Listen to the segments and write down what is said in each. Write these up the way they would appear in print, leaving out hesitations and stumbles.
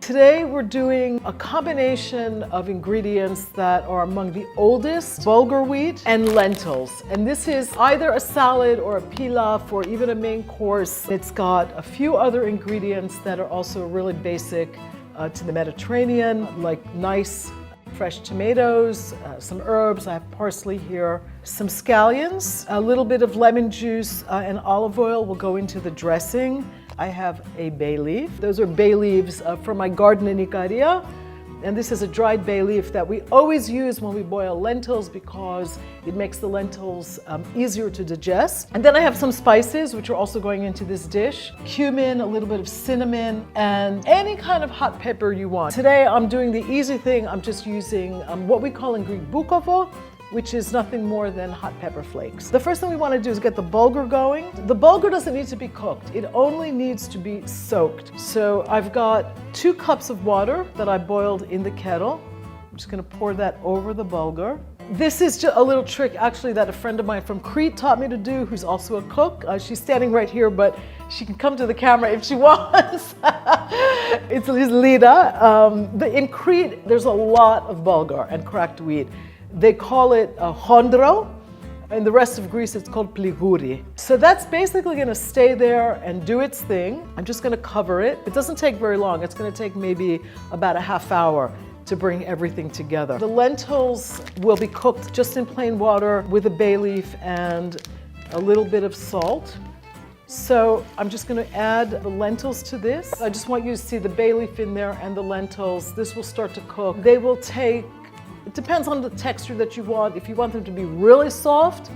Today we're doing a combination of ingredients that are among the oldest, bulgur wheat and lentils. And this is either a salad or a pilaf or even a main course. It's got a few other ingredients that are also really basic to the Mediterranean, like nice fresh tomatoes, some herbs. I have parsley here, some scallions, a little bit of lemon juice and olive oil will go into the dressing. I have a bay leaf. Those are bay leaves from my garden in Icaria. And this is a dried bay leaf that we always use when we boil lentils because it makes the lentils easier to digest. And then I have some spices which are also going into this dish. Cumin, a little bit of cinnamon, and any kind of hot pepper you want. Today I'm doing the easy thing. I'm just using what we call in Greek bukovo, which is nothing more than hot pepper flakes. The first thing we want to do is get the bulgur going. The bulgur doesn't need to be cooked. It only needs to be soaked. So I've got 2 cups of water that I boiled in the kettle. I'm just going to pour that over the bulgur. This is just a little trick actually that a friend of mine from Crete taught me to do, who's also a cook. She's standing right here, but she can come to the camera if she wants. It's Lida. In Crete, there's a lot of bulgur and cracked wheat. They call it chondro. In the rest of Greece, it's called pliguri. So that's basically going to stay there and do its thing. I'm just going to cover it. It doesn't take very long. It's going to take maybe about a half hour to bring everything together. The lentils will be cooked just in plain water with a bay leaf and a little bit of salt. So I'm just going to add the lentils to this. I just want you to see the bay leaf in there and the lentils. This will start to cook. They will take, it depends on the texture that you want. If you want them to be really soft,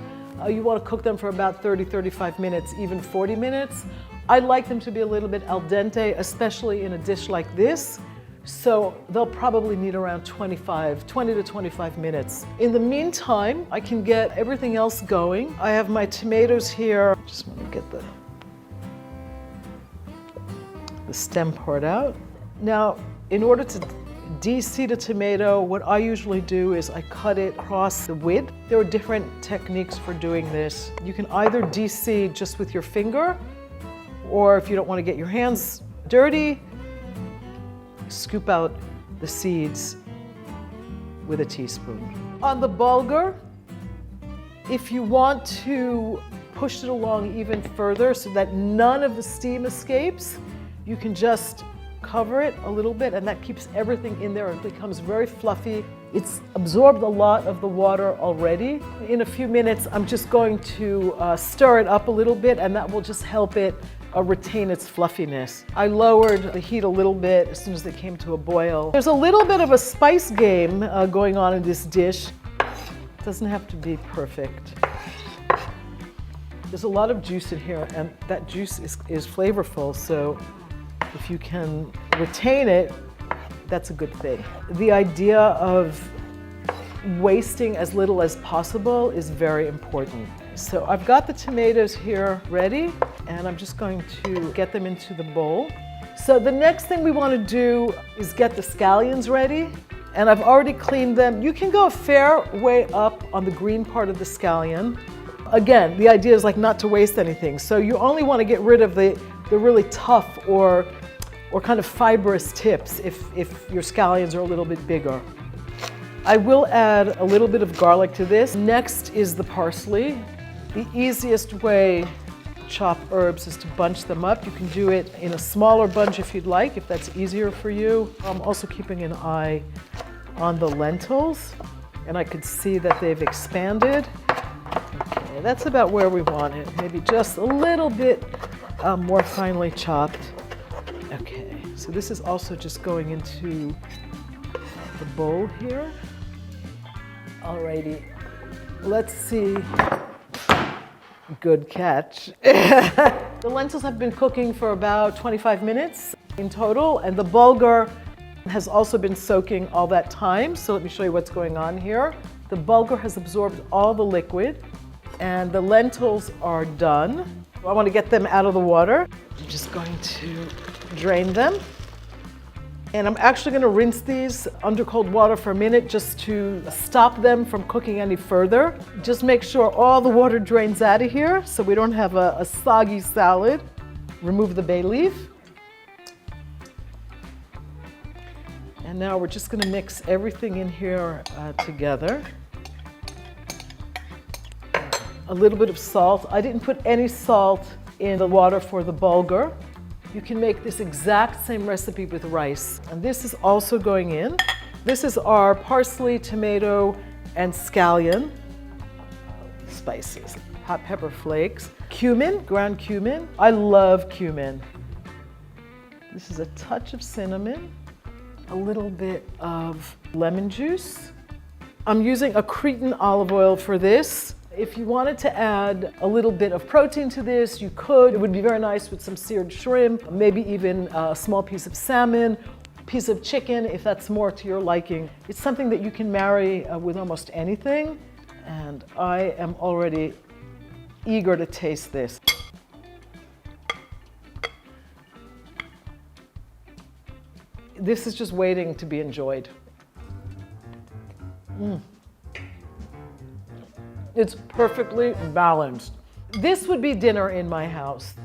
you want to cook them for about 30-35 minutes, even 40 minutes. I like them to be a little bit al dente, especially in a dish like this. So they'll probably need around 20 to 25 minutes. In the meantime, I can get everything else going. I have my tomatoes here. Just want to get the stem part out. Now, in order to de-seed a tomato, what I usually do is I cut it across the width. There are different techniques for doing this. You can either de-seed just with your finger, or if you don't want to get your hands dirty, scoop out the seeds with a teaspoon. On the bulgur, if you want to push it along even further so that none of the steam escapes, you can just cover it a little bit and that keeps everything in there. It becomes very fluffy. It's absorbed a lot of the water already. In a few minutes, I'm just going to stir it up a little bit and that will just help it retain its fluffiness. I lowered the heat a little bit as soon as it came to a boil. There's a little bit of a spice game going on in this dish. It doesn't have to be perfect. There's a lot of juice in here and that juice is flavorful, so if you can retain it, that's a good thing. The idea of wasting as little as possible is very important. So I've got the tomatoes here ready, and I'm just going to get them into the bowl. So the next thing we want to do is get the scallions ready, and I've already cleaned them. You can go a fair way up on the green part of the scallion. Again, the idea is like not to waste anything. So you only want to get rid of the really tough or kind of fibrous tips if your scallions are a little bit bigger. I will add a little bit of garlic to this. Next is the parsley. The easiest way to chop herbs is to bunch them up. You can do it in a smaller bunch if you'd like, if that's easier for you. I'm also keeping an eye on the lentils, and I could see that they've expanded. Okay, that's about where we want it. Maybe just a little bit more finely chopped. Okay, so this is also just going into the bowl here. Alrighty, let's see. Good catch. The lentils have been cooking for about 25 minutes in total, and the bulgur has also been soaking all that time. So let me show you what's going on here. The bulgur has absorbed all the liquid, and the lentils are done. I want to get them out of the water. I'm just going to drain them. And I'm actually going to rinse these under cold water for a minute just to stop them from cooking any further. Just make sure all the water drains out of here so we don't have a soggy salad. Remove the bay leaf. And now we're just going to mix everything in here together. A little bit of salt. I didn't put any salt in the water for the bulgur. You can make this exact same recipe with rice. And this is also going in. This is our parsley, tomato, and scallion spices. Hot pepper flakes. Cumin, ground cumin. I love cumin. This is a touch of cinnamon. A little bit of lemon juice. I'm using a Cretan olive oil for this. If you wanted to add a little bit of protein to this, you could. It would be very nice with some seared shrimp, maybe even a small piece of salmon, piece of chicken, if that's more to your liking. It's something that you can marry with almost anything, and I am already eager to taste this. This is just waiting to be enjoyed. It's perfectly balanced. This would be dinner in my house.